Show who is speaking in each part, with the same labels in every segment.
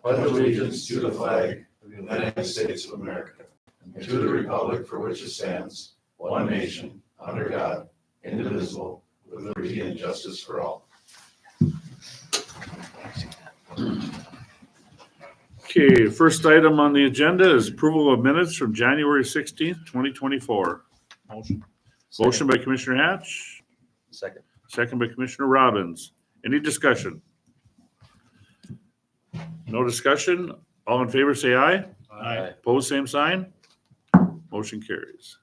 Speaker 1: pledge allegiance to the flag of the United States of America, and to the republic for which it stands, one nation, under God, indivisible, with liberty and justice for all.
Speaker 2: Okay, first item on the agenda is approval of minutes from January 16th, 2024. Motion by Commissioner Hatch,
Speaker 3: Second.
Speaker 2: second by Commissioner Robbins. Any discussion? No discussion? All in favor, say aye.
Speaker 3: Aye.
Speaker 2: Opposed, same sign. Motion carries.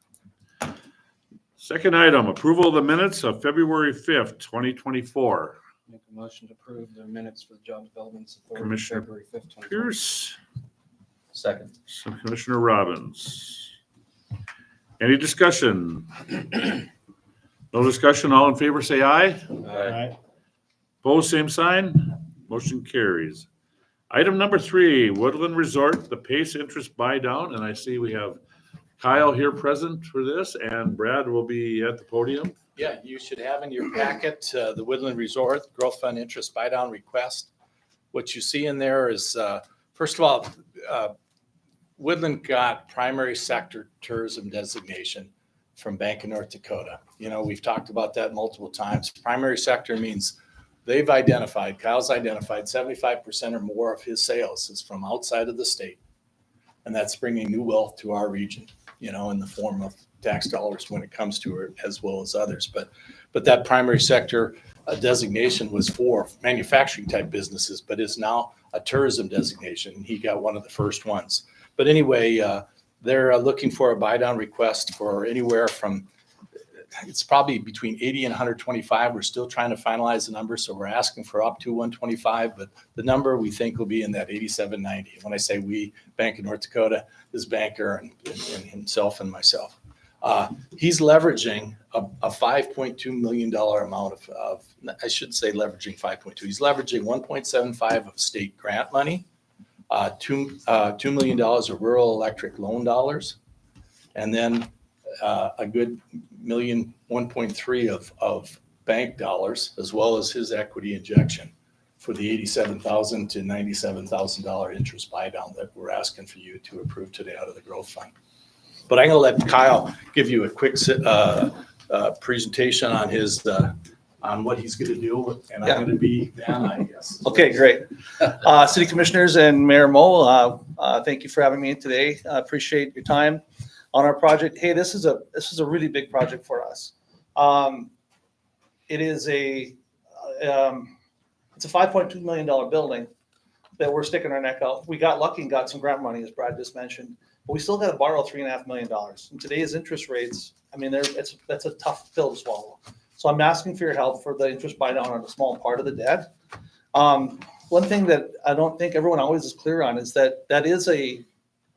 Speaker 2: Second item, approval of the minutes of February 5th, 2024.
Speaker 4: Make a motion to approve the minutes for the Job Development Support
Speaker 2: Commissioner
Speaker 4: February 5th, 2024.
Speaker 2: Pierce,
Speaker 3: Second.
Speaker 2: so Commissioner Robbins. Any discussion? No discussion, all in favor, say aye.
Speaker 3: Aye.
Speaker 2: Opposed, same sign. Motion carries. Item number 3, Woodland Resort, the PACE interest buy down, and I see we have Kyle here present for this, and Brad will be at the podium.
Speaker 5: Yeah, you should have in your packet the Woodland Resort Growth Fund Interest Buy-Down Request. What you see in there is, first of all, Woodland got primary sector tourism designation from Bank of North Dakota. You know, we've talked about that multiple times. Primary sector means Kyle's identified 75% or more of his sales is from outside of the state. And that's bringing new wealth to our region, you know, in the form of tax dollars when it comes to it, as well as others. But that primary sector designation was for manufacturing type businesses, but is now a tourism designation. He got one of the first ones. But anyway, they're looking for a buy down request for anywhere from, it's probably between 80 and 125. We're still trying to finalize the number, so we're asking for up to 125, but the number we think will be in that 8790. When I say we, Bank of North Dakota, this banker and himself and myself. He's leveraging a $5.2 million amount of, I should say leveraging 5.2. He's leveraging 1.75 of state grant money, $2 million of rural electric loan dollars, and then a good 1.3 of bank dollars, as well as his equity injection for the $87,000 to $97,000 interest buy down that we're asking for you to approve today out of the growth fund. But I'm going to let Kyle give you a quick presentation on his on what he's going to do, and I'm going to be Dan, I guess.
Speaker 6: Okay, great. City Commissioners and Mayor Mo, thank you for having me today. I appreciate your time on our project. Hey, this is a really big project for us. It is it's a $5.2 million building that we're sticking our neck out. We got lucky and got some grant money, as Brad just mentioned, but we still got to borrow $3.5 million. In today's interest rates, I mean, that's a tough pill to swallow. So I'm asking for your help for the interest buy down on a small part of the debt. One thing that I don't think everyone always is clear on is that is a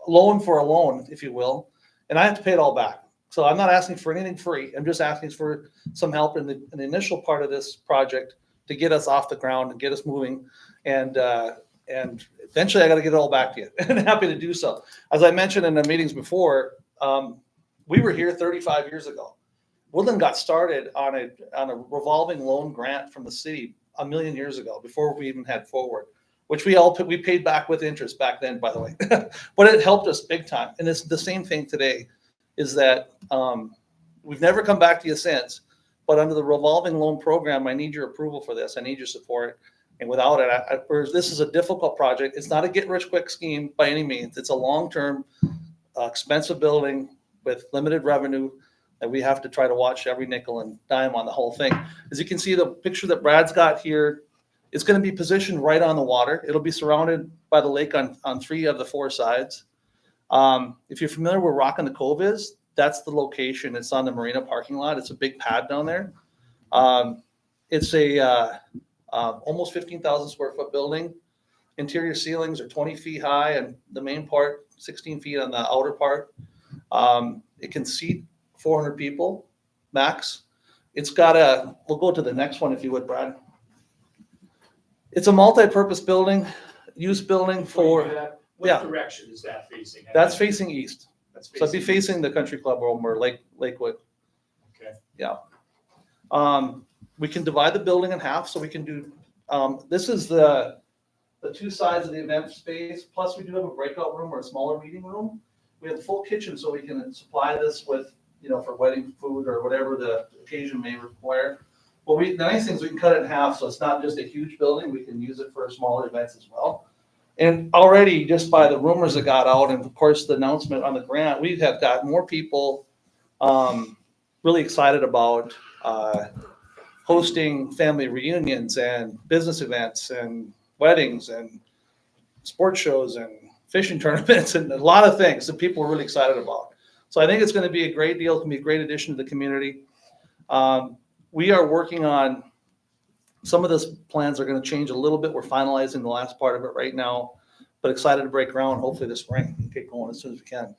Speaker 6: loan for a loan, if you will, and I have to pay it all back. So I'm not asking for anything free. I'm just asking for some help in the initial part of this project to get us off the ground and get us moving. And eventually I got to get it all back to you, and I'm happy to do so. As I mentioned in the meetings before, we were here 35 years ago. Woodland got started on a revolving loan grant from the city a million years ago, before we even had Forward, which we paid back with interest back then, by the way. But it helped us big time. And it's the same thing today, is that we've never come back to you since. But under the revolving loan program, I need your approval for this. I need your support. And without it, this is a difficult project. It's not a get-rich-quick scheme by any means. It's a long-term, expensive building with limited revenue that we have to try to watch every nickel and dime on the whole thing. As you can see, the picture that Brad's got here, it's going to be positioned right on the water. It'll be surrounded by the lake on 3 of the 4 sides. If you're familiar where Rock and the Cove is, that's the location. It's on the marina parking lot. It's a big pad down there. It's a almost 15,000 square foot building. Interior ceilings are 20 feet high, and the main part 16 feet on the outer part. It can seat 400 people max. It's got we'll go to the next one if you would, Brad. It's a multi-purpose building, use building for,
Speaker 7: What direction is that facing?
Speaker 6: that's facing east.
Speaker 7: That's
Speaker 6: So it'd be facing the country club or Lakewood.
Speaker 7: Okay.
Speaker 6: Yeah. We can divide the building in half, so we can do, this is the the two sides of the event space, plus we do have a breakout room or a smaller meeting room. We have a full kitchen so we can supply this with, for wedding food or whatever the occasion may require. Well, the nice thing is we can cut it in half, so it's not just a huge building, we can use it for smaller events as well. And already, just by the rumors that got out, and of course the announcement on the grant, we have got more people really excited about hosting family reunions and business events and weddings and sports shows and fishing tournaments and a lot of things that people are really excited about. So I think it's going to be a great deal. It's going to be a great addition to the community. We are working on some of those plans are going to change a little bit. We're finalizing the last part of it right now, but excited to break ground hopefully this spring and get going as soon as we can.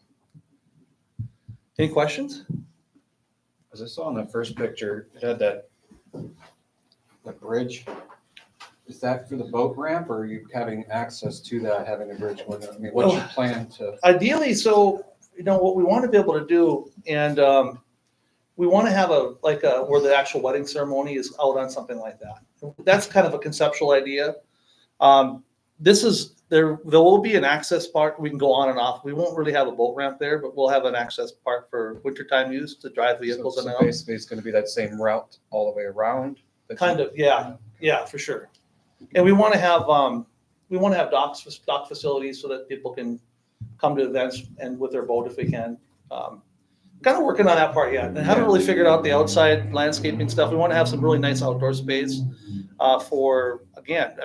Speaker 6: Any questions?
Speaker 4: As I saw in that first picture, it had that bridge. Is that for the boat ramp or are you having access to that, having a bridge? I mean, what's your plan to?
Speaker 6: Ideally, so, what we want to be able to do, and we want to have where the actual wedding ceremony is out on something like that. That's kind of a conceptual idea. There will be an access part. We can go on and off. We won't really have a boat ramp there, but we'll have an access part for wintertime use to drive vehicles in and
Speaker 4: So
Speaker 6: out.
Speaker 4: basically it's going to be that same route all the way around?
Speaker 6: Kind of, yeah, for sure. And we want to have dock facilities so that people can come to events and with their boat if we can. Kind of working on that part yet, and haven't really figured out the outside landscaping stuff. We want to have some really nice outdoor space for, again,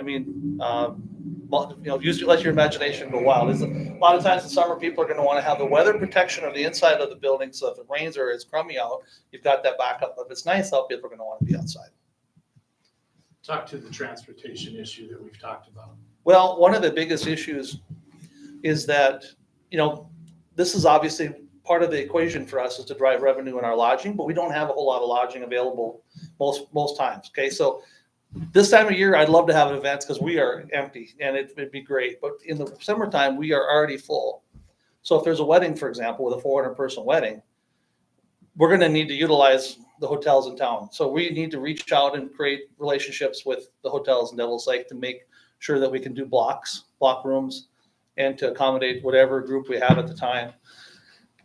Speaker 6: use let your imagination go wild. A lot of times in summer, people are going to want to have the weather protection of the inside of the building, so if it rains or it's crummy out, you've got that backup. If it's nice out, people are going to want to be outside.
Speaker 7: Talk to the transportation issue that we've talked about.
Speaker 6: Well, one of the biggest issues is that, this is obviously part of the equation for us is to drive revenue in our lodging, but we don't have a whole lot of lodging available most times. Okay. So this time of year, I'd love to have events because we are empty and it'd be great. But in the summertime, we are already full. So if there's a wedding, for example, with a 400-person wedding, we're going to need to utilize the hotels in town. So we need to reach out and create relationships with the hotels in Devil's Lake to make sure that we can do block rooms and to accommodate whatever group we have at the time.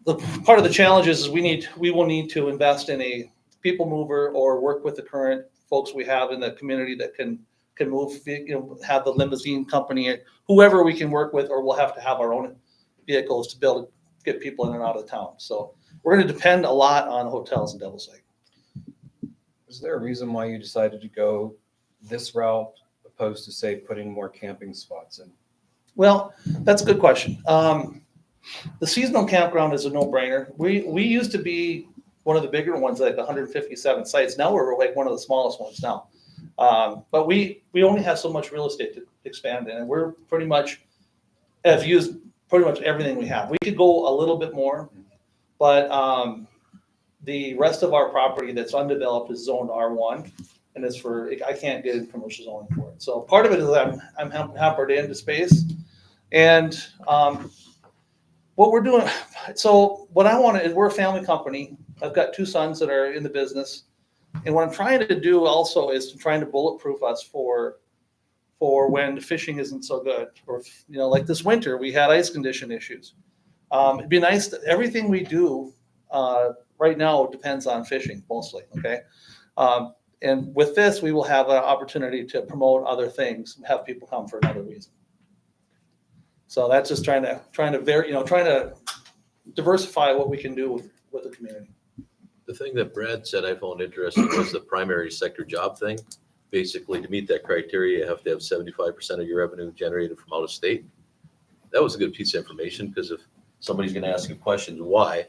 Speaker 6: The part of the challenge is we will need to invest in a people mover or work with the current folks we have in the community that can move, have the limousine company, whoever we can work with, or we'll have to have our own vehicles to be able to get people in and out of town. So we're going to depend a lot on hotels in Devil's Lake.
Speaker 4: Is there a reason why you decided to go this route opposed to, say, putting more camping spots in?
Speaker 6: Well, that's a good question. The seasonal campground is a no-brainer. We used to be one of the bigger ones, like 157 sites. Now we're like one of the smallest ones now. But we only have so much real estate to expand in, and we're pretty much have used pretty much everything we have. We could go a little bit more, but the rest of our property that's undeveloped is zoned R1, and it's I can't get in commercial zoning for it. So part of it is I'm hampered into space, and what we're doing. So what I want is we're a family company. I've got two sons that are in the business, and what I'm trying to do also is trying to bulletproof us for when the fishing isn't so good, or like this winter we had ice condition issues. It'd be nice that everything we do right now depends on fishing mostly. Okay. And with this, we will have an opportunity to promote other things, have people come for another reason. So that's just trying to diversify what we can do with the community.
Speaker 3: The thing that Brad said I found interesting was the primary sector job thing. Basically, to meet that criteria, you have to have 75% of your revenue generated from out of state. That was a good piece of information, because if somebody's going to ask you questions, why?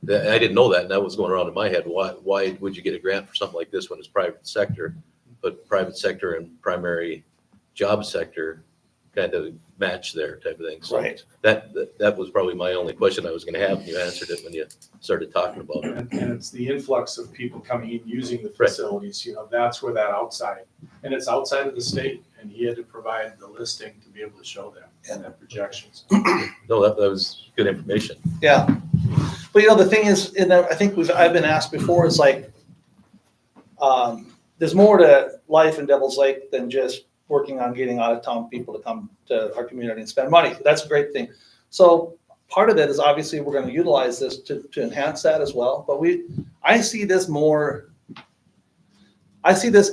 Speaker 3: I didn't know that, and that was going around in my head. Why would you get a grant for something like this when it's private sector? But private sector and primary job sector kind of match there, type of thing. So
Speaker 6: Right.
Speaker 3: that was probably my only question I was going to have, and you answered it when you started talking about it.
Speaker 7: And it's the influx of people coming in using the
Speaker 3: Right.
Speaker 7: facilities, that's where that outside, and it's outside of the state, and he had to provide the listing to be able to show that and that projections.
Speaker 3: No, that was good information.
Speaker 6: Yeah. But the thing is, and I think I've been asked before, it's like, there's more to life in Devil's Lake than just working on getting out of town people to come to our community and spend money. That's a great thing. So part of it is obviously we're going to utilize this to enhance that as well. But I see this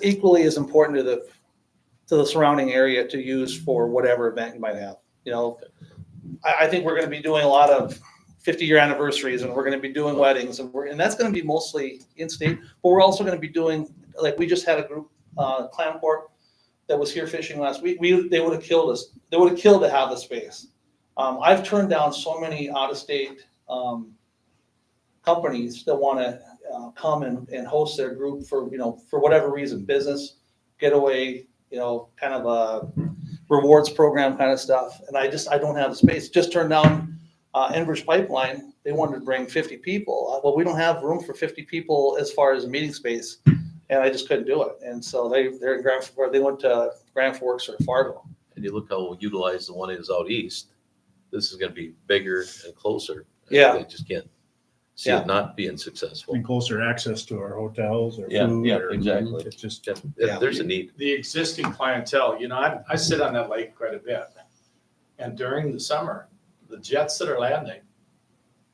Speaker 6: equally as important to the surrounding area to use for whatever event you might have. You know, I think we're going to be doing a lot of 50-year anniversaries, and we're going to be doing weddings, and that's going to be mostly in-state. But we're also going to be doing, like, we just had a group, Clanport, that was here fishing last week. They would have killed us. They would have killed to have the space. I've turned down so many out-of-state companies that want to come and host their group for whatever reason, business, getaway, kind of a rewards program kind of stuff. And I don't have the space. Just turned down Enbridge Pipeline. They wanted to bring 50 people. Well, we don't have room for 50 people as far as meeting space, and I just couldn't do it. And so they're in Grand Forks. They went to Grand Forks or Fargo.
Speaker 3: And you look how we'll utilize the one that is out east. This is gonna be bigger and closer.
Speaker 6: Yeah.
Speaker 3: They just can't see
Speaker 6: Yeah.
Speaker 3: it not being successful.
Speaker 8: And closer access to our hotels or
Speaker 3: Yeah,
Speaker 8: food.
Speaker 3: yeah,
Speaker 8: or-
Speaker 3: exactly.
Speaker 8: It's just,
Speaker 3: Yeah, there's a need.
Speaker 7: The existing clientele, I sit on that lake quite a bit. And during the summer, the jets that are landing,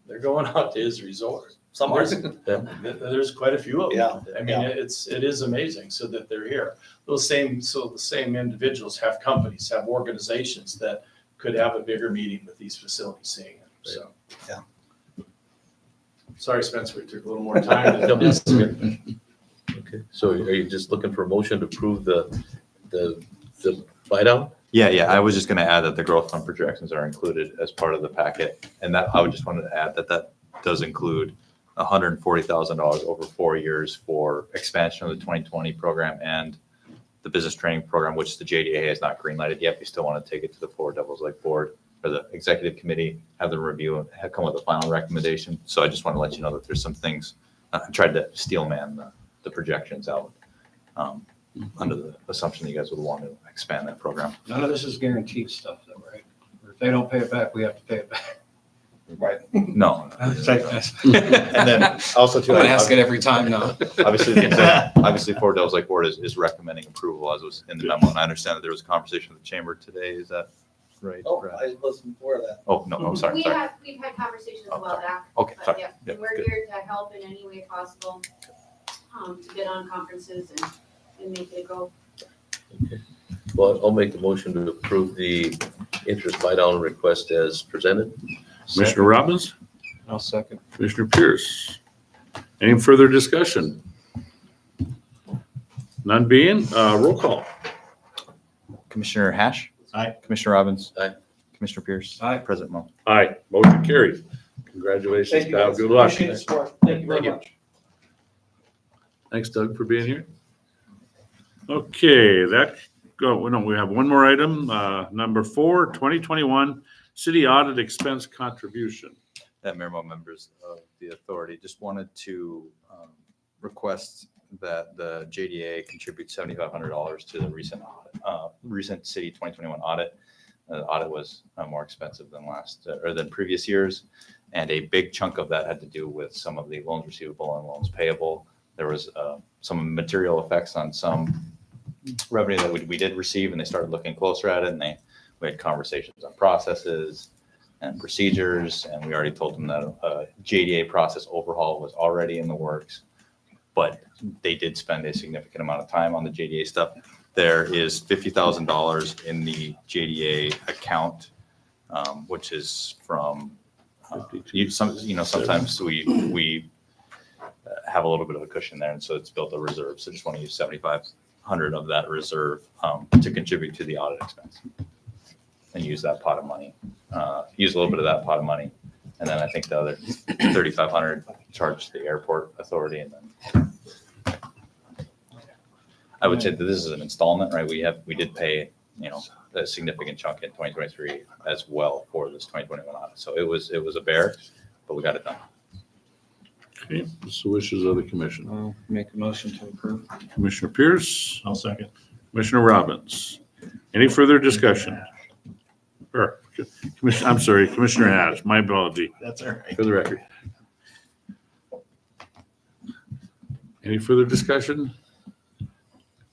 Speaker 7: they're going out to his resort.
Speaker 6: Some are.
Speaker 7: There's quite a few of them.
Speaker 6: Yeah,
Speaker 7: I mean, it is amazing so that they're here. The same individuals have companies, have organizations that could have a bigger meeting with these facilities seeing it, so.
Speaker 6: Yeah.
Speaker 7: Sorry, Spencer, we took a little more time
Speaker 3: No,
Speaker 7: than this.
Speaker 3: that's good. Okay, so are you just looking for a motion to approve the buy down?
Speaker 9: Yeah, I was just gonna add that the growth fund projections are included as part of the packet, and that, I would just wanted to add that does include $140,000 over 4 years for expansion of the 2020 program and the business training program, which the JDA has not greenlighted yet. We still want to take it to the Florida Devils Lake Board or the executive committee, have them review and come with a final recommendation. So I just want to let you know that there's some things, I tried to steel man the projections out under the assumption that you guys would want to expand that program.
Speaker 4: None of this is guaranteed stuff though, right? Or if they don't pay it back, we have to pay it back.
Speaker 6: Right.
Speaker 9: No.
Speaker 4: And
Speaker 9: And then also too,
Speaker 4: I'm gonna ask it every time now.
Speaker 9: obviously Florida Devils Lake Board is recommending approval as was in the memo. And I understand that there was a conversation with the chamber today. Is that right?
Speaker 6: Oh,
Speaker 9: Brad?
Speaker 6: I wasn't aware of that.
Speaker 9: Oh, no, I'm sorry.
Speaker 10: We've had conversations a while back.
Speaker 9: Okay,
Speaker 10: But
Speaker 9: sorry.
Speaker 10: yeah,
Speaker 9: Yeah,
Speaker 10: we're
Speaker 9: good.
Speaker 10: here to help in any way possible, to get on conferences and make it go.
Speaker 3: Well, I'll make the motion to approve the interest buy down request as presented.
Speaker 2: Commissioner Robbins,
Speaker 4: I'll second.
Speaker 2: Commissioner Pierce. Any further discussion? None being, roll call.
Speaker 9: Commissioner Hash?
Speaker 8: Aye.
Speaker 9: Commissioner Robbins?
Speaker 3: Aye.
Speaker 9: Commissioner Pierce?
Speaker 4: Aye.
Speaker 9: President Mo?
Speaker 2: Aye, motion carried. Congratulations,
Speaker 6: Thank you,
Speaker 2: Kyle.
Speaker 6: guys.
Speaker 2: Good luck.
Speaker 6: Appreciate the support. Thank you very
Speaker 3: Thank you.
Speaker 6: much.
Speaker 2: Thanks, Doug, for being here. Okay, we have one more item, number 4, 2021 city audit expense contribution.
Speaker 9: That Mayor Mo, members of the authority, just wanted to request that the JDA contribute $7,500 to the recent city 2021 audit. The audit was more expensive than previous years. And a big chunk of that had to do with some of the loans receivable and loans payable. There was some material effects on some revenue that we did receive, and they started looking closer at it, and we had conversations on processes and procedures, and we already told them that a JDA process overhaul was already in the works, but they did spend a significant amount of time on the JDA stuff. There is $50,000 in the JDA account, which is from sometimes we have a little bit of a cushion there, and so it's built a reserve. So just want to use 7,500 of that reserve to contribute to the audit expense, and use that pot of money. Use a little bit of that pot of money, and then I think the other 3,500 charge the airport authority, and then I would say that this is an installment, right? We did pay a significant chunk in 2023 as well for this 2021 audit. So it was a bear, but we got it done.
Speaker 2: Okay, it's the wishes of the commission.
Speaker 4: I'll make a motion to approve.
Speaker 2: Commissioner Pierce,
Speaker 8: I'll second.
Speaker 2: Commissioner Robbins. Any further discussion? Or, I'm sorry, Commissioner Hash, my apology,
Speaker 8: That's all right.
Speaker 2: for the record. Any further discussion?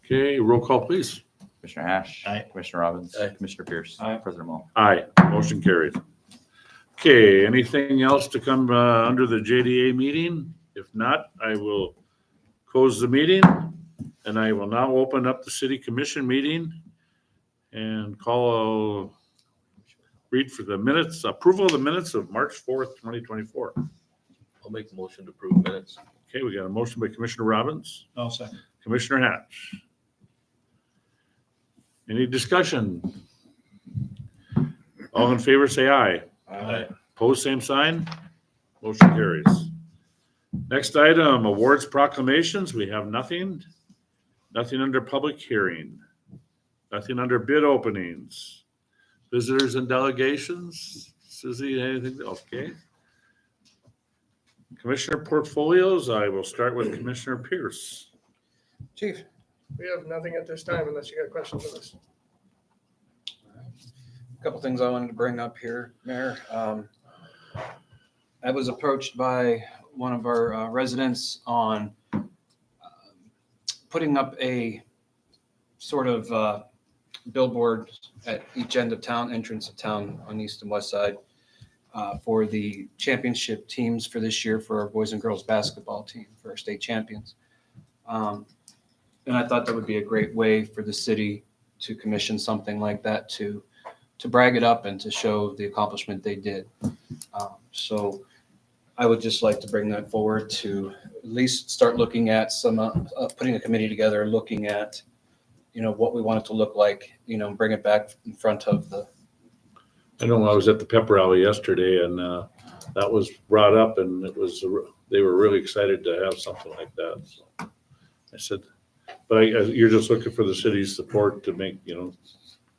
Speaker 2: Okay, roll call, please.
Speaker 9: Commissioner Hash.
Speaker 8: Aye.
Speaker 9: Commissioner Robbins.
Speaker 3: Aye.
Speaker 9: Commissioner Pierce.
Speaker 4: Aye.
Speaker 9: President Moe.
Speaker 2: Aye, motion carries. Okay, anything else to come under the JDA meeting? If not, I will close the meeting, and I will now open up the city commission meeting and read for the minutes, approval of the minutes of March 4th, 2024.
Speaker 3: I'll make the motion to approve minutes.
Speaker 2: Okay, we got a motion by Commissioner Robbins,
Speaker 8: I'll second.
Speaker 2: Commissioner Hatch. Any discussion? All in favor, say aye.
Speaker 8: Aye.
Speaker 2: Pose same sign. Motion carries. Next item, awards proclamations. We have nothing. Nothing under public hearing. Nothing under bid openings. Visitors and delegations. Suzie, anything? Okay. Commissioner portfolios. I will start with Commissioner Pierce.
Speaker 4: Chief.
Speaker 11: We have nothing at this time unless you got questions of us.
Speaker 4: A couple things I wanted to bring up here, Mayor. I was approached by one of our residents on putting up a sort of billboard at each end of town, entrance of town on east and west side for the championship teams for this year for our boys and girls basketball team, for our state champions. And I thought that would be a great way for the city to commission something like that to brag it up and to show the accomplishment they did. So I would just like to bring that forward to at least start looking at some, putting a committee together, looking at, what we want it to look like, bring it back in front of the.
Speaker 2: I know I was at the pep rally yesterday, and that was brought up, and they were really excited to have something like that. So I said, but you're just looking for the city's support to make, be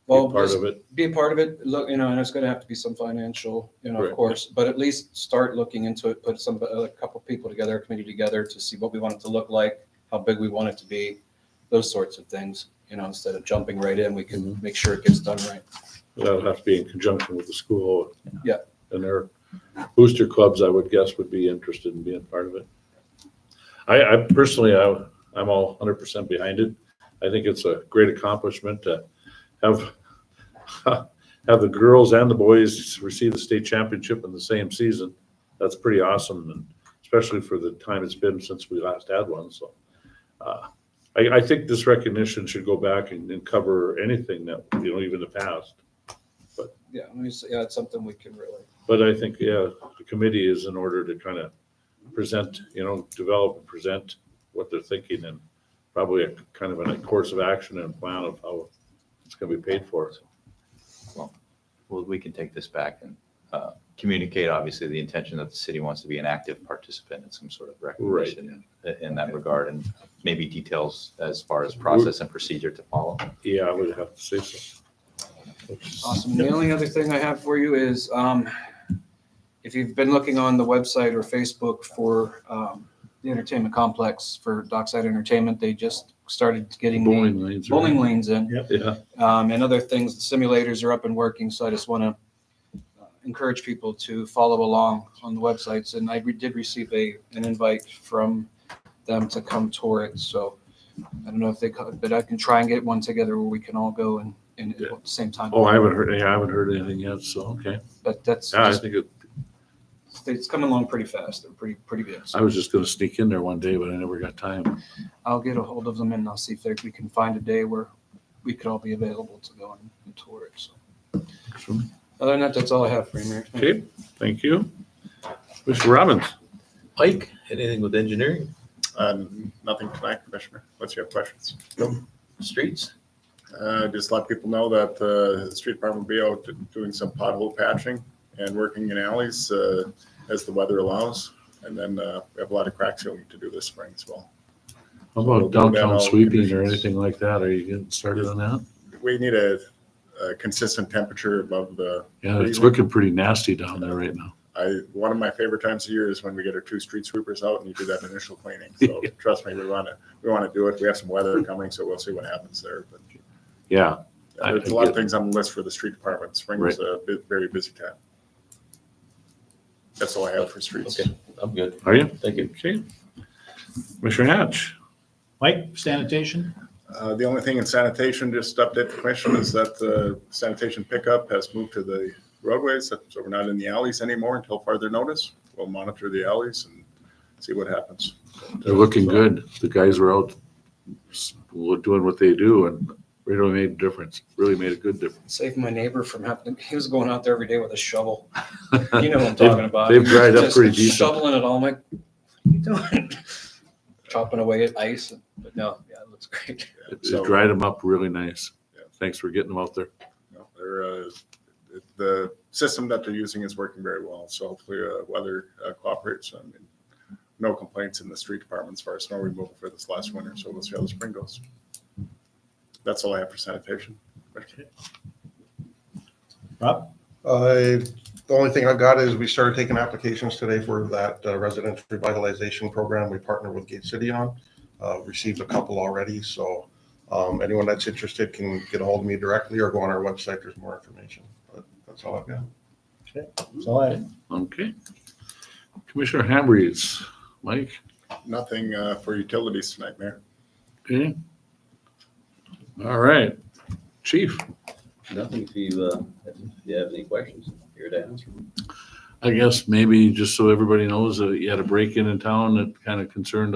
Speaker 2: part
Speaker 4: just
Speaker 2: of it.
Speaker 4: Be a part of it, look, and it's gonna have to be some financial,
Speaker 2: Right.
Speaker 4: of course, but at least start looking into it, put a couple people together, a committee together to see what we want it to look like, how big we want it to be, those sorts of things, instead of jumping right in, we can make sure it gets done right.
Speaker 2: That'll have to be in conjunction with the school.
Speaker 4: Yeah.
Speaker 2: And their booster clubs, I would guess, would be interested in being part of it. I personally, I'm all 100% behind it. I think it's a great accomplishment to have the girls and the boys receive the state championship in the same season. That's pretty awesome, and especially for the time it's been since we last had one. So I think this recognition should go back and cover anything that, even the past.
Speaker 4: Yeah, it's something we can really.
Speaker 2: But I think, the committee is in order to kind of present, develop and present what they're thinking, and probably a kind of a course of action and plan of how it's going to be paid for.
Speaker 9: Well, we can take this back and communicate, obviously, the intention that the city wants to be an active participant in some sort of recognition in that regard, and maybe details as far as process and procedure to follow.
Speaker 2: Yeah, I would have to say so.
Speaker 4: Awesome. The only other thing I have for you is, if you've been looking on the website or Facebook for the entertainment complex for Dockside Entertainment, they just started getting
Speaker 2: Bowling
Speaker 4: the
Speaker 2: lanes.
Speaker 4: bowling lanes in.
Speaker 2: Yeah.
Speaker 4: And other things, the simulators are up and working, so I just want to encourage people to follow along on the websites. And I did receive an invite from them to come tour it, so I don't know if they could, but I can try and get one together where we can all go and at the same time.
Speaker 2: Oh, I haven't heard anything yet. So, okay.
Speaker 4: But that's
Speaker 2: Yeah, I
Speaker 4: just,
Speaker 2: think
Speaker 4: it's coming along pretty fast. They're pretty good.
Speaker 2: I
Speaker 4: So
Speaker 2: was just going to sneak in there one day, but I never got time.
Speaker 4: I'll get a hold of them and I'll see if we can find a day where we could all be available to go and tour it. So other than that, that's all I have for you, Mayor. Thank you.
Speaker 2: Okay, thank you. Mr. Robbins.
Speaker 3: Mike, anything with engineering,
Speaker 12: Nothing tonight, Commissioner, unless you have questions.
Speaker 3: streets?
Speaker 12: Just let people know that the street department will be out doing some pothole patching and working in alleys as the weather allows. And then we have a lot of crack sealing to do this spring as well.
Speaker 2: How
Speaker 12: We'll
Speaker 2: about
Speaker 12: do that
Speaker 2: downtown
Speaker 12: all
Speaker 2: sweeping or
Speaker 12: conditions.
Speaker 2: anything like that? Are you getting started on that?
Speaker 12: We need a consistent temperature above the,
Speaker 2: Yeah, it's looking pretty nasty down there right now.
Speaker 12: one of my favorite times of year is when we get our 2 street sweepers out and you do that initial cleaning. So trust me, we want to do it. We have some weather coming, so we'll see what happens there. But
Speaker 2: Yeah.
Speaker 12: there's a lot of things on the list for the street department. Spring is a very busy time. That's all I have for streets.
Speaker 3: Okay, I'm good.
Speaker 2: Are you?
Speaker 3: Thank you.
Speaker 2: Okay. Commissioner Hatch.
Speaker 8: Mike, sanitation?
Speaker 12: The only thing in sanitation, just to update the commission, is that the sanitation pickup has moved to the roadways, so we're not in the alleys anymore until further notice. We'll monitor the alleys and see what happens.
Speaker 2: They're looking good. The guys were out doing what they do and really made a difference, really made a good difference.
Speaker 4: Saved my neighbor from having, he was going out there every day with a shovel. You know what I'm talking about.
Speaker 2: They've dried up
Speaker 4: Just
Speaker 2: pretty decent.
Speaker 4: Shoveling it all. I'm like, what are you doing? Chopping away at ice. But no, yeah, it looks great.
Speaker 2: It dried them up really nice.
Speaker 12: Yeah.
Speaker 2: Thanks for getting them out there.
Speaker 12: No, the system that they're using is working very well, so hopefully weather cooperates. I mean, no complaints in the street department as far as snow removal for this last winter, so we'll see how the spring goes. That's all I have for sanitation.
Speaker 8: Rob?
Speaker 13: The only thing I've got is we started taking applications today for that residential revitalization program we partner with Gate City on. Received a couple already, so anyone that's interested can get a hold of me directly or go on our website. There's more information, but that's all I've got.
Speaker 8: Okay, that's all I have.
Speaker 2: Okay. Commissioner Hambriez, Mike?
Speaker 12: Nothing for utilities tonight, Mayor.
Speaker 2: Okay. All right. Chief?
Speaker 3: Nothing if you have any questions, here to answer.
Speaker 2: I guess maybe just so everybody knows that you had a break-in in town that kind of concerned,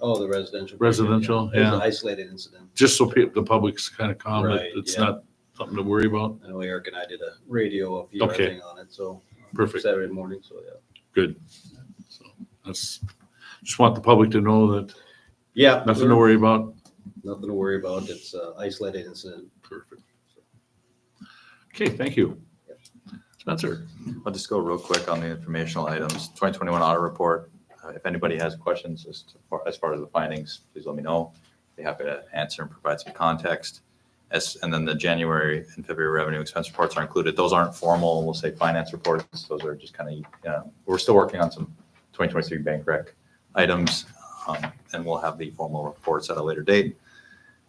Speaker 14: Oh, the residential.
Speaker 2: Residential,
Speaker 14: It was an
Speaker 2: yeah.
Speaker 14: isolated incident.
Speaker 2: just so the public's kind of calm, that
Speaker 14: Right,
Speaker 2: it's
Speaker 14: yeah.
Speaker 2: not something to worry about.
Speaker 14: I know Eric and I did a radio of
Speaker 2: Okay.
Speaker 14: thing on it, so.
Speaker 2: Perfect.
Speaker 14: Saturday morning, so yeah.
Speaker 2: Good. So that's, just want the public to know that
Speaker 14: Yeah.
Speaker 2: nothing to worry about.
Speaker 14: Nothing to worry about. It's an isolated incident.
Speaker 2: Perfect. Okay, thank you. Spencer?
Speaker 9: I'll just go real quick on the informational items. 2021 audit report. If anybody has questions as far as the findings, please let me know. Be happy to answer and provide some context. And then the January and February revenue expense reports are included. Those aren't formal, we'll say finance reports. Those are just kind of, we're still working on some 2023 bank rec items, and we'll have the formal reports at a later date.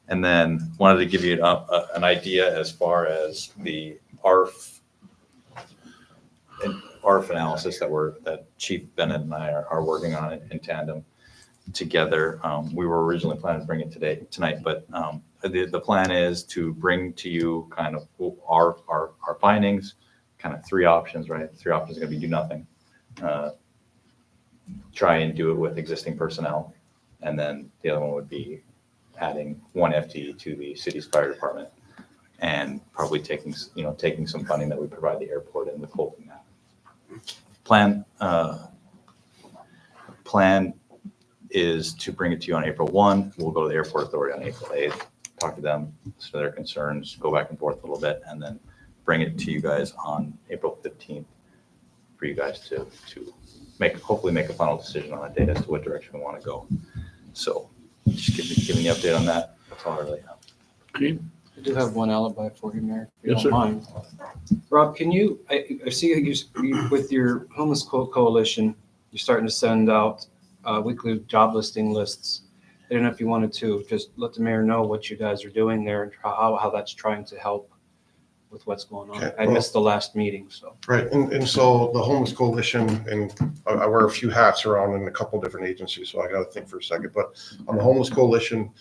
Speaker 9: And then wanted to give you an idea as far as the ARF analysis that Chief Bennett and I are working on it in tandem together. We were originally planning to bring it tonight, but the plan is to bring to you kind of our findings, kind of three options, right? Three options are going to be do nothing, try and do it with existing personnel, and then the other one would be adding one FTE to the city's fire department, and probably taking some funding that we provide the airport and withholding that. Plan is to bring it to you on April 1. We'll go to the airport authority on April 8th, talk to them, listen to their concerns, go back and forth a little bit, and then bring it to you guys on April 15th for you guys to hopefully make a final decision on that date as to what direction we want to go. So just giving the update on that. That's all I really have.
Speaker 2: Okay.
Speaker 4: I do have one alibi for you, Mayor, if you
Speaker 2: Yes,
Speaker 4: don't
Speaker 2: sir.
Speaker 4: mind. Rob, can you, I see you with your Homeless Coalition, you're starting to send out weekly job listing lists. I don't know if you wanted to just let the mayor know what you guys are doing there and how that's trying to help with what's going on.
Speaker 13: Okay,
Speaker 4: I missed the last meeting, so.
Speaker 13: Right, and so the Homeless Coalition, and I wear a few hats around in a couple different agencies, so I got to think for a second. But on the Homeless Coalition,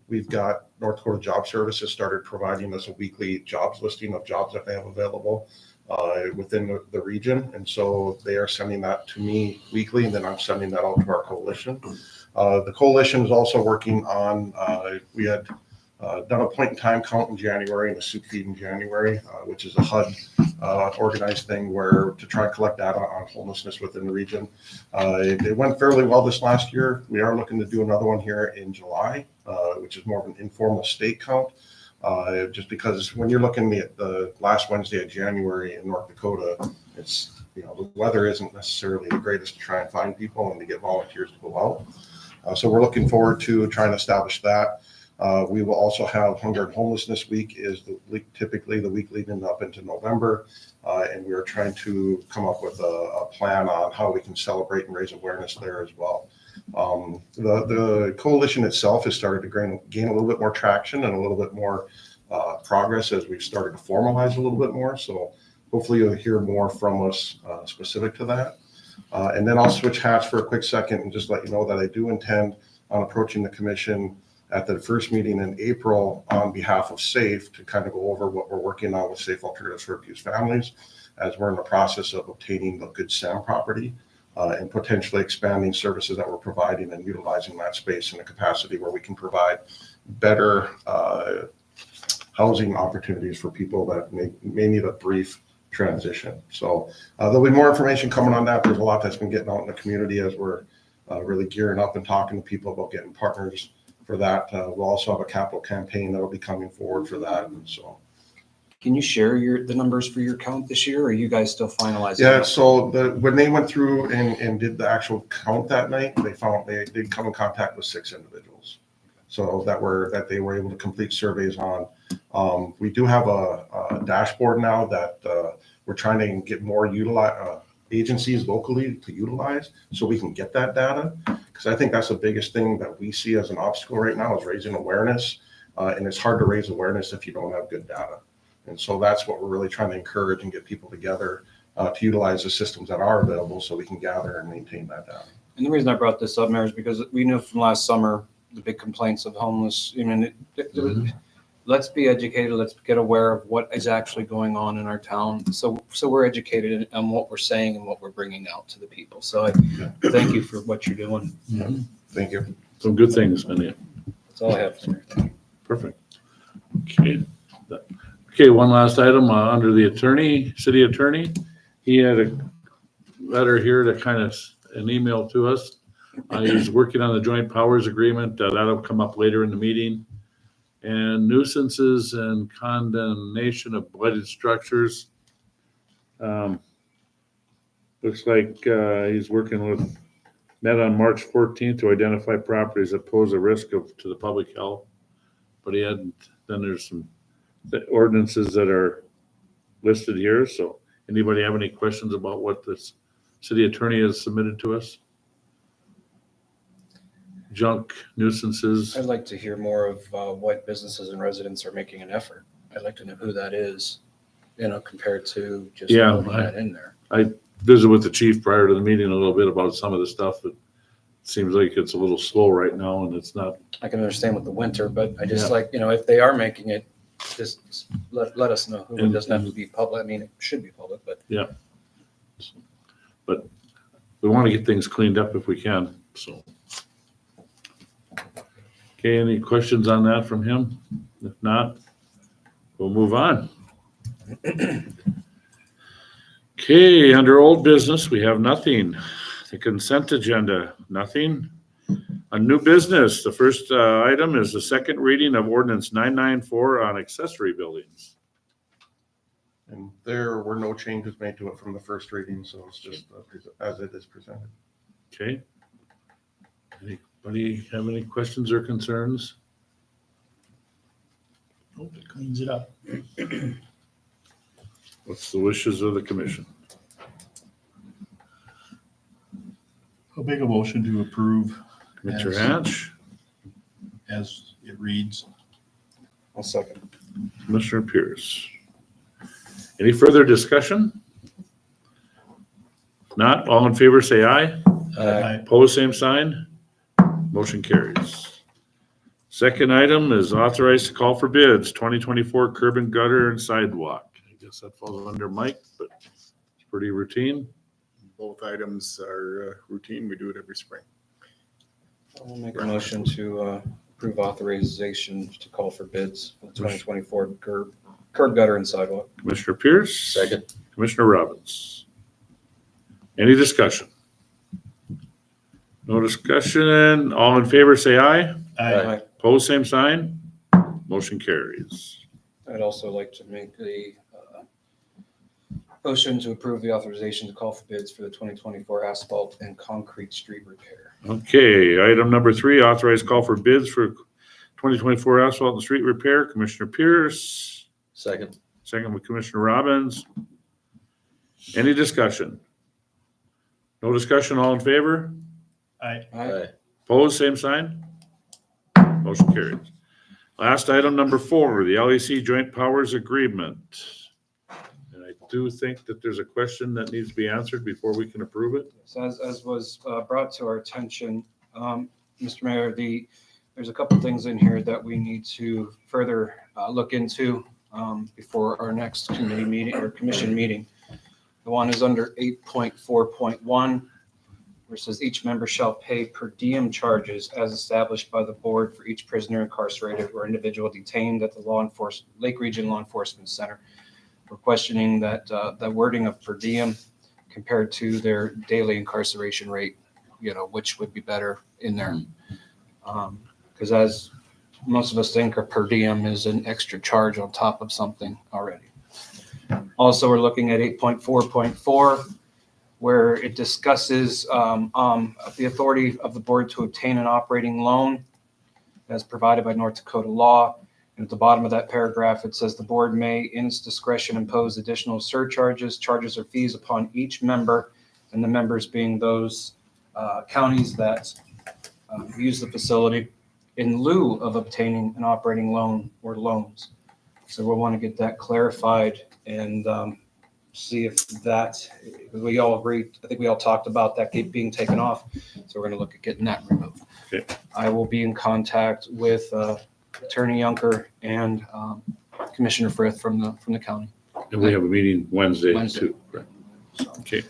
Speaker 13: we've got North Dakota Job Services started providing us a weekly jobs listing of jobs that they have available within the region. And so they are sending that to me weekly, and then I'm sending that out to our coalition. The coalition is also working on, we had done a point in time count in January and a soup feed in January, which is a HUD organized thing where to try and collect data on homelessness within the region. It went fairly well this last year. We are looking to do another one here in July, which is more of an informal state count. Just because when you're looking at the last Wednesday of January in North Dakota, it's, the weather isn't necessarily the greatest to try and find people and to get volunteers to go out. So we're looking forward to trying to establish that. We will also have Hunger and Homelessness Week is typically the week leading up into November. And we are trying to come up with a plan on how we can celebrate and raise awareness there as well. The coalition itself has started to gain a little bit more traction and a little bit more progress as we've started to formalize a little bit more. So hopefully you'll hear more from us specific to that. And then I'll switch hats for a quick second and just let you know that I do intend on approaching the commission at the first meeting in April on behalf of SAFE to kind of go over what we're working on with Safe Alternatives for Abused Families, as we're in the process of obtaining the Good Sam property and potentially expanding services that we're providing and utilizing that space in a capacity where we can provide better housing opportunities for people that may need a brief transition. So there'll be more information coming on that. There's a lot that's been getting out in the community as we're really gearing up and talking to people about getting partners for that. We'll also have a capital campaign that'll be coming forward for that. And so,
Speaker 4: Can you share the numbers for your count this year, or are you guys still finalizing?
Speaker 13: yeah,
Speaker 4: that?
Speaker 13: so when they went through and did the actual count that night, they found they did come in contact with 6 individuals. So that they were able to complete surveys on. We do have a dashboard now that we're trying to get more agencies locally to utilize so we can get that data. Because I think that's the biggest thing that we see as an obstacle right now is raising awareness. And it's hard to raise awareness if you don't have good data. And so that's what we're really trying to encourage and get people together to utilize the systems that are available so we can gather and maintain that data.
Speaker 4: And the reason I brought this up, Mayor, is because we knew from last summer the big complaints of homeless. I mean, let's be educated. Let's get aware of what is actually going on in our town. So we're educated on what we're saying and what we're bringing out to the people. So I thank you for what you're doing.
Speaker 13: Thank you.
Speaker 2: Some good things, Minnie.
Speaker 4: That's all I have.
Speaker 2: Perfect. Okay, one last item under the city attorney. He had a letter here to kind of an email to us. He's working on the joint powers agreement. That'll come up later in the meeting. And nuisances and condemnation of blighted structures. Looks like he's working met on March 14th to identify properties that pose a risk to the public health. But then there's some ordinances that are listed here. So anybody have any questions about what this city attorney has submitted to us? Junk nuisances.
Speaker 4: I'd like to hear more of what businesses and residents are making an effort. I'd like to know who that is, compared to just putting that in there.
Speaker 2: I visited with the chief prior to the meeting a little bit about some of the stuff that seems like it's a little slow right now and it's not.
Speaker 4: I can understand with the winter, but I just if they are making it, just let us know who. It doesn't have to be public. I mean, it should be public, but.
Speaker 2: Yeah. But we want to get things cleaned up if we can, so. Okay, any questions on that from him? If not, we'll move on. Okay, under old business, we have nothing. The consent agenda, nothing. A new business, the first item is the second reading of ordinance 994 on accessory buildings.
Speaker 13: And there were no changes made to it from the first reading, so it's just as it is presented.
Speaker 2: Okay. Anybody have any questions or concerns?
Speaker 8: Hope it cleans it up.
Speaker 2: What's the wishes of the commission?
Speaker 8: I'll make a motion to approve
Speaker 2: Commissioner Hatch,
Speaker 8: as it reads.
Speaker 4: I'll second.
Speaker 2: Commissioner Pierce. Any further discussion? Not, all in favor say aye.
Speaker 8: Aye.
Speaker 2: Pose same sign. Motion carries. Second item is authorized to call for bids, 2024 curb and gutter and sidewalk. I guess that falls under Mike, but it's pretty routine.
Speaker 12: Both items are routine. We do it every spring.
Speaker 4: I'll make a motion to approve authorization to call for bids for the 2024 curb gutter and sidewalk.
Speaker 2: Commissioner Pierce.
Speaker 3: Second.
Speaker 2: Commissioner Robbins. Any discussion? No discussion. All in favor say aye.
Speaker 8: Aye.
Speaker 2: Pose same sign. Motion carries.
Speaker 4: I'd also like to make the motion to approve the authorization to call for bids for the 2024 asphalt and concrete street repair.
Speaker 2: Okay, item number 3, authorized call for bids for 2024 asphalt and street repair. Commissioner Pierce.
Speaker 3: Second.
Speaker 2: Second with Commissioner Robbins. Any discussion? No discussion, all in favor?
Speaker 8: Aye.
Speaker 3: Aye.
Speaker 2: Pose same sign. Motion carries. Last item number 4, the LEC Joint Powers Agreement. And I do think that there's a question that needs to be answered before we can approve it.
Speaker 4: So as was brought to our attention, Mr. Mayor, there's a couple things in here that we need to further look into before our next committee meeting or commission meeting. The one is under 8.4.1, where it says each member shall pay per diem charges as established by the board for each prisoner incarcerated or individual detained at the Lake Region Law Enforcement Center. We're questioning that the wording of per diem compared to their daily incarceration rate, which would be better in there. Because as most of us think, a per diem is an extra charge on top of something already. Also, we're looking at 8.4.4, where it discusses the authority of the board to obtain an operating loan as provided by North Dakota law. And at the bottom of that paragraph, it says the board may, in its discretion, impose additional surcharges, charges, or fees upon each member, and the members being those counties that use the facility in lieu of obtaining an operating loan or loans. So we'll want to get that clarified and see if that, we all agree, I think we all talked about that being taken off. So we're going to look at getting that removed.
Speaker 2: Okay.
Speaker 4: I will be in contact with Attorney Yunker and Commissioner Frith from the county.
Speaker 2: And we have a meeting Wednesday
Speaker 4: Wednesday.
Speaker 2: too. Right. Okay.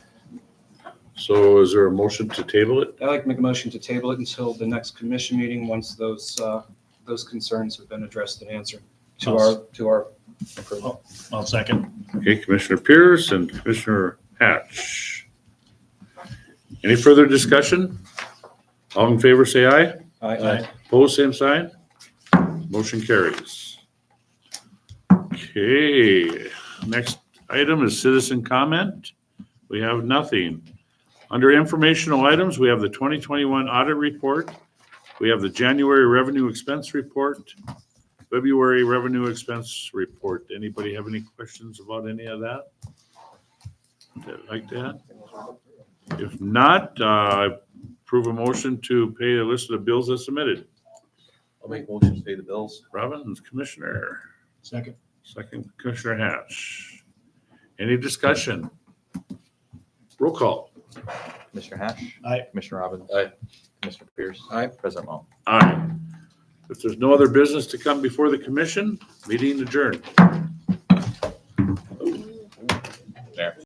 Speaker 2: So is there a motion to table it?
Speaker 4: I'd like to make a motion to table it until the next commission meeting, once those concerns have been addressed and answered to our approval.
Speaker 8: I'll second.
Speaker 2: Okay, Commissioner Pierce and Commissioner Hatch. Any further discussion? All in favor, say aye.
Speaker 4: Aye.
Speaker 2: Opposed, same sign. Motion carries. Okay, next item is citizen comment. We have nothing. Under informational items, we have the 2021 audit report. We have the January revenue expense report, February revenue expense report. Anybody have any questions about any of that? Like that? If not, approve a motion to pay the list of the bills as submitted.
Speaker 3: I'll make motion to pay the bills.
Speaker 2: Robbins, Commissioner.
Speaker 8: Second.
Speaker 2: Second, Commissioner Hatch. Any discussion? Roll call.
Speaker 9: Commissioner Hatch.
Speaker 8: Aye.
Speaker 9: Commissioner Robbins.
Speaker 3: Aye.
Speaker 9: Commissioner Pierce.
Speaker 4: Aye.
Speaker 9: President Mo.
Speaker 2: Aye. If there's no other business to come before the commission, meeting adjourned.